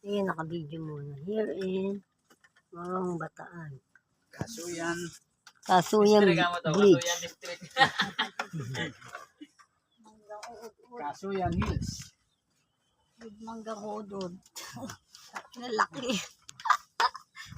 Ayan, naka-video muna. Here in Morong Bataan. Kasuyan. Kasuyan Beach. Kasuyan Hills. Mangga ko doon. Laki.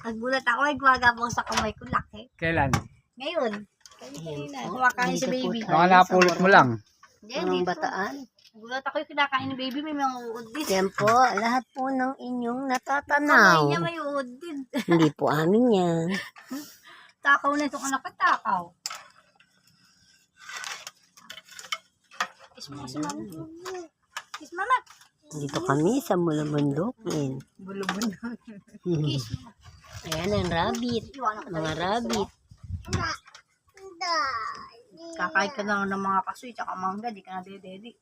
Nagulat ako, ay gumagapang sa kamay ko, laki. Kailan? Ngayon, kanina, kumakain si baby. Baka napulot mo lang. Morong Bataan. Nagulat ako yung kinakain ni baby, may mga uod din. Yan po, lahat po ng inyong Kamay natatanaw. niya may uod din. Hindi po amin yan. Takaw na itong anak ko, takaw. Kiss mo si mama. Kiss mama. Dito kami sa Mulabundukin. Bulubun. Kiss mo. Ayan ang rabbit. Mga rabbit. Kakain ka na ng mga kasoy, tsaka mangga, di ka na dedi.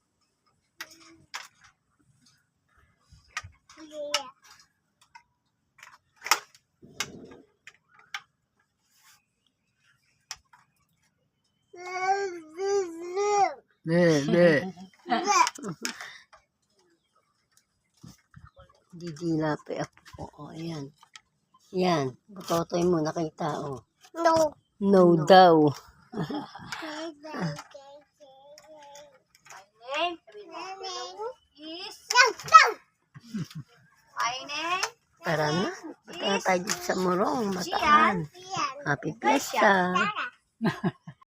Didilapi ako. O, ayan. Yan. Butotoy mo, nakita, o. No. No daw. Kiss. Kainin. Tara na. Punta na tayo dito sa Morong Bataan. Happy Fiesta.